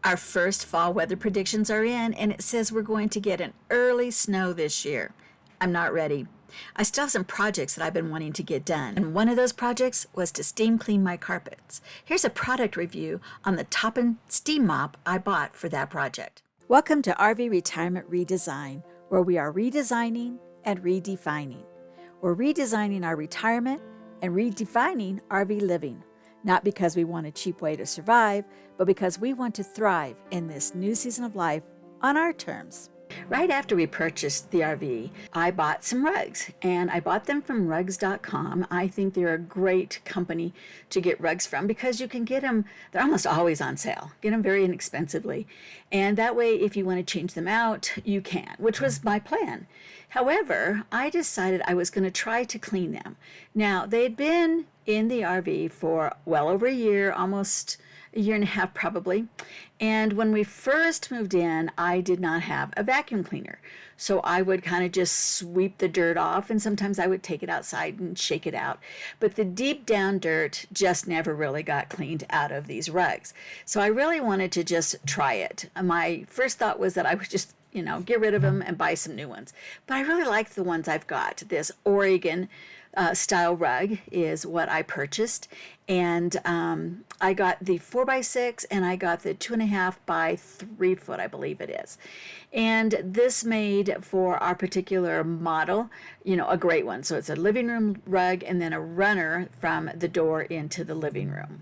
Our first fall weather predictions are in, and it says we're going to get an early snow this year. I'm not ready. I still have some projects that I've been wanting to get done, and one of those projects was to steam clean my carpets. Here's a product review on the Toppin steam mop I bought for that project. Welcome to RV Retirement Redesign, where we are redesigning and redefining. We're redesigning our retirement and redefining RV living. Not because we want a cheap way to survive, but because we want to thrive in this new season of life on our terms. Right after we purchased the RV, I bought some rugs, and I bought them from rugs.com. I think they're a great company to get rugs from because you can get them, they're almost always on sale. Get them very inexpensively. And that way, if you want to change them out, you can, which was my plan. However, I decided I was going to try to clean them. Now, they had been in the RV for well over a year, almost a year and a half probably. And when we first moved in, I did not have a vacuum cleaner. So I would kind of just sweep the dirt off, and sometimes I would take it outside and shake it out. But the deep down dirt just never really got cleaned out of these rugs. So I really wanted to just try it. My first thought was that I would just get rid of them and buy some new ones. But I really like the ones I've got. This Oregon style rug is what I purchased, and I got the 4x6 and I got the 2.5 by 3 foot, I believe it is. And this made for our particular model, a great one. So it's a living room rug and then a runner from the door into the living room.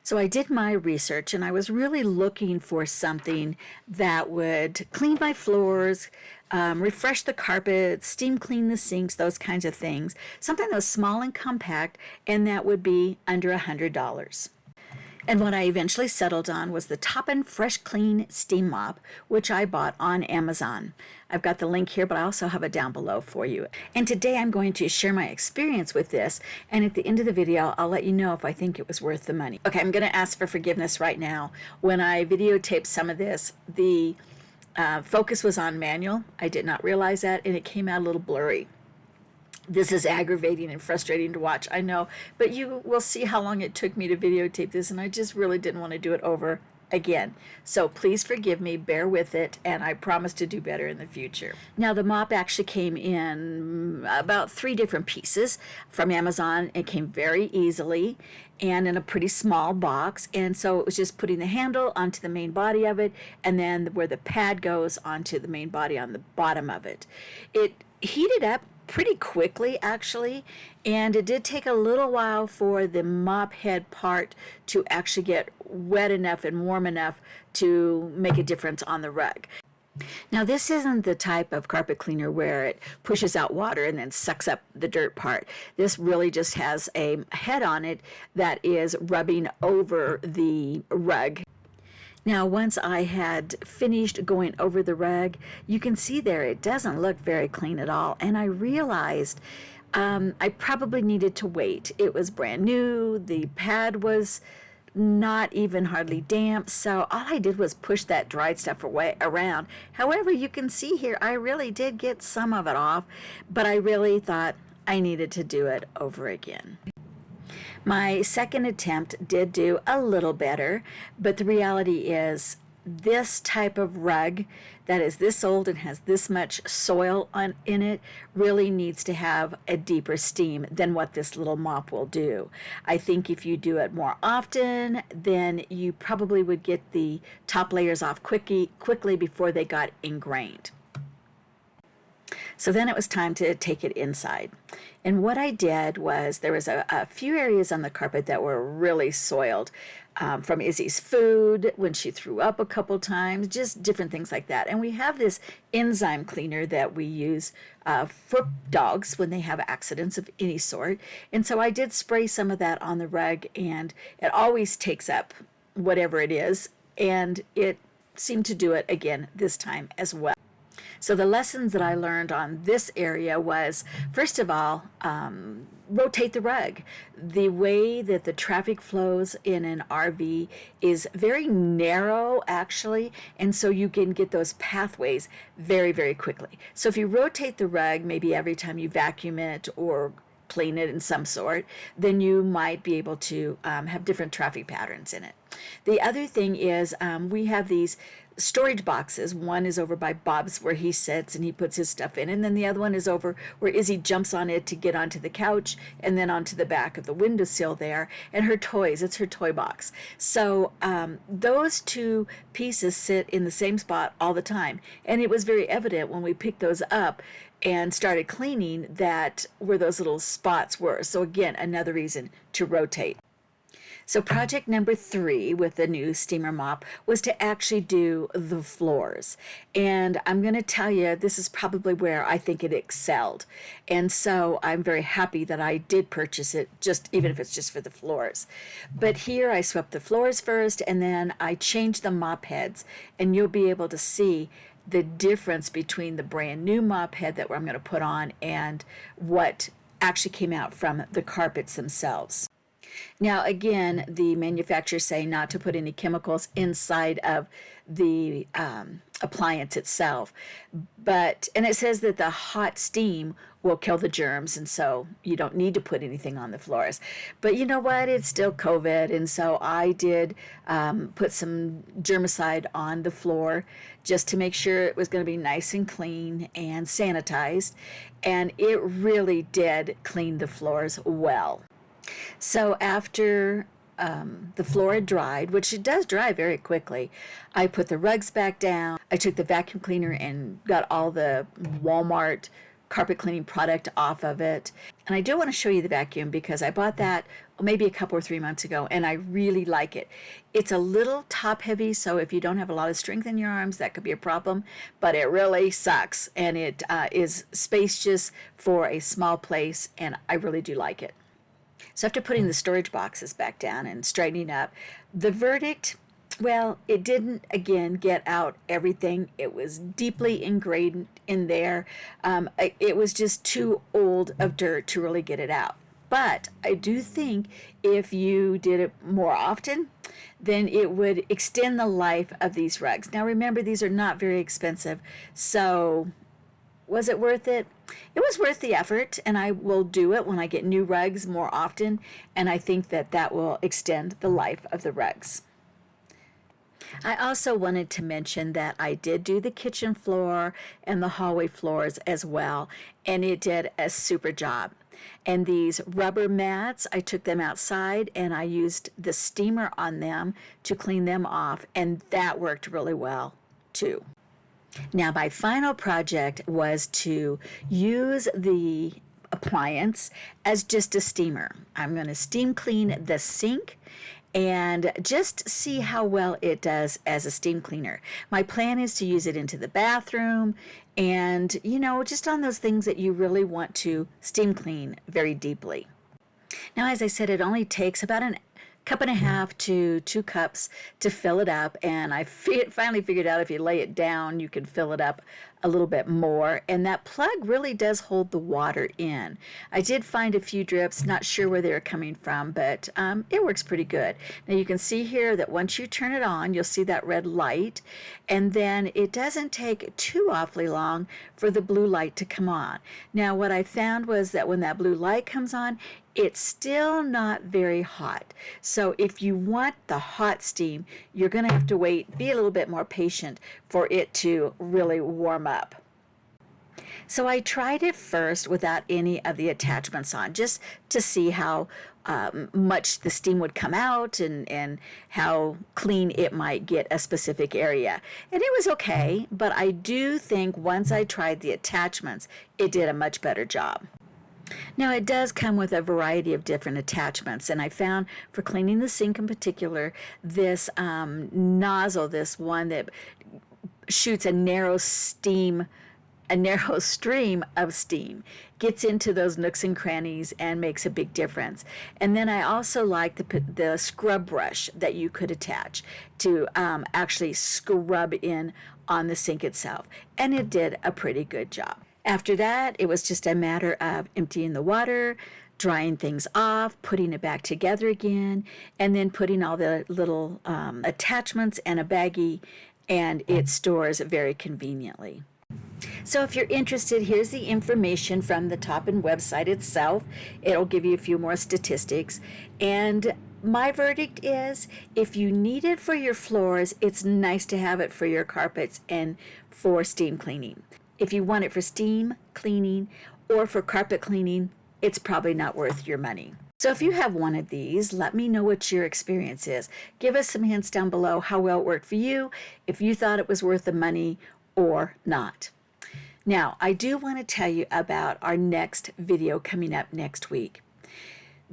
So I did my research, and I was really looking for something that would clean my floors, refresh the carpet, steam clean the sinks, those kinds of things. Something that was small and compact, and that would be under $100. And what I eventually settled on was the Toppin Fresh Clean Steam Mop, which I bought on Amazon. I've got the link here, but I also have it down below for you. And today I'm going to share my experience with this, and at the end of the video, I'll let you know if I think it was worth the money. Okay, I'm going to ask for forgiveness right now. When I videotaped some of this, the focus was on manual. I did not realize that, and it came out a little blurry. This is aggravating and frustrating to watch, I know, but you will see how long it took me to videotape this, and I just really didn't want to do it over again. So please forgive me, bear with it, and I promise to do better in the future. Now, the mop actually came in about 3 different pieces from Amazon. It came very easily and in a pretty small box, and so it was just putting the handle onto the main body of it, and then where the pad goes onto the main body on the bottom of it. It heated up pretty quickly, actually, and it did take a little while for the mop head part to actually get wet enough and warm enough to make a difference on the rug. Now, this isn't the type of carpet cleaner where it pushes out water and then sucks up the dirt part. This really just has a head on it that is rubbing over the rug. Now, once I had finished going over the rug, you can see there it doesn't look very clean at all. And I realized I probably needed to wait. It was brand new. The pad was not even hardly damp. So all I did was push that dried stuff away around. However, you can see here, I really did get some of it off, but I really thought I needed to do it over again. My second attempt did do a little better, but the reality is this type of rug that is this old and has this much soil in it really needs to have a deeper steam than what this little mop will do. I think if you do it more often, then you probably would get the top layers off quickly before they got ingrained. So then it was time to take it inside. And what I did was there was a few areas on the carpet that were really soiled from Izzy's food, when she threw up a couple times, just different things like that. And we have this enzyme cleaner that we use for dogs when they have accidents of any sort. And so I did spray some of that on the rug, and it always takes up whatever it is. And it seemed to do it again this time as well. So the lessons that I learned on this area was, first of all, rotate the rug. The way that the traffic flows in an RV is very narrow, actually, and so you can get those pathways very, very quickly. So if you rotate the rug, maybe every time you vacuum it or clean it in some sort, then you might be able to have different traffic patterns in it. The other thing is we have these storage boxes. One is over by Bob's where he sits and he puts his stuff in, and then the other one is over where Izzy jumps on it to get onto the couch and then onto the back of the windowsill there, and her toys. It's her toy box. So those two pieces sit in the same spot all the time, and it was very evident when we picked those up and started cleaning that where those little spots were. So again, another reason to rotate. So project number 3 with the new steamer mop was to actually do the floors. And I'm going to tell you, this is probably where I think it excelled. And so I'm very happy that I did purchase it, just even if it's just for the floors. But here I swept the floors first, and then I changed the mop heads. And you'll be able to see the difference between the brand new mop head that I'm going to put on and what actually came out from the carpets themselves. Now, again, the manufacturers say not to put any chemicals inside of the appliance itself. And it says that the hot steam will kill the germs, and so you don't need to put anything on the floors. But you know what? It's still COVID, and so I did put some germicide on the floor just to make sure it was going to be nice and clean and sanitized. And it really did clean the floors well. So after the floor had dried, which it does dry very quickly, I put the rugs back down. I took the vacuum cleaner and got all the Walmart carpet cleaning product off of it. And I do want to show you the vacuum because I bought that maybe a couple or 3 months ago, and I really like it. It's a little top heavy, so if you don't have a lot of strength in your arms, that could be a problem, but it really sucks, and it is spacious for a small place, and I really do like it. So after putting the storage boxes back down and straightening up, the verdict, well, it didn't, again, get out everything. It was deeply ingrained in there. It was just too old of dirt to really get it out. But I do think if you did it more often, then it would extend the life of these rugs. Now remember, these are not very expensive, so was it worth it? It was worth the effort, and I will do it when I get new rugs more often, and I think that that will extend the life of the rugs. I also wanted to mention that I did do the kitchen floor and the hallway floors as well, and it did a super job. And these rubber mats, I took them outside and I used the steamer on them to clean them off, and that worked really well too. Now, my final project was to use the appliance as just a steamer. I'm going to steam clean the sink and just see how well it does as a steam cleaner. My plan is to use it into the bathroom and, just on those things that you really want to steam clean very deeply. Now, as I said, it only takes about a cup and a half to 2 cups to fill it up, and I finally figured out if you lay it down you can fill it up a little bit more, and that plug really does hold the water in. I did find a few drips, not sure where they're coming from, but it works pretty good. Now you can see here that once you turn it on, you'll see that red light, and then it doesn't take too awfully long for the blue light to come on. Now what I found was that when that blue light comes on, it's still not very hot. So if you want the hot steam, you're going to have to wait, be a little bit more patient for it to really warm up. So I tried it first without any of the attachments on, just to see how much the steam would come out and how clean it might get a specific area. And it was okay, but I do think once I tried the attachments, it did a much better job. Now it does come with a variety of different attachments, and I found for cleaning the sink in particular, this nozzle, this one that shoots a narrow stream of steam, gets into those nooks and crannies and makes a big difference. And then I also like the scrub brush that you could attach to actually scrub in on the sink itself, and it did a pretty good job. After that, it was just a matter of emptying the water, drying things off, putting it back together again, and then putting all the little attachments in a baggie, and it stores very conveniently. So if you're interested, here's the information from the Toppin website itself. It'll give you a few more statistics. And My verdict is, if you need it for your floors, it's nice to have it for your carpets and for steam cleaning. If you want it for steam cleaning or for carpet cleaning, it's probably not worth your money. So if you have one of these, let me know what your experience is. Give us some hints down below how well it worked for you, if you thought it was worth the money or not. Now, I do want to tell you about our next video coming up next week.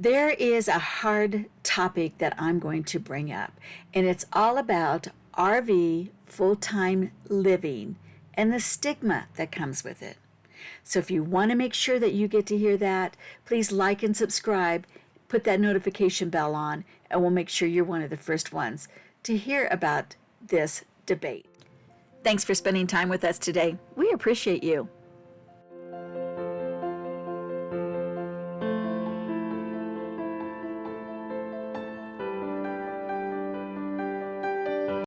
There is a hard topic that I'm going to bring up, and it's all about RV full-time living and the stigma that comes with it. So if you want to make sure that you get to hear that, please like and subscribe, put that notification bell on, and we'll make sure you're one of the first ones to hear about this debate. Thanks for spending time with us today. We appreciate you.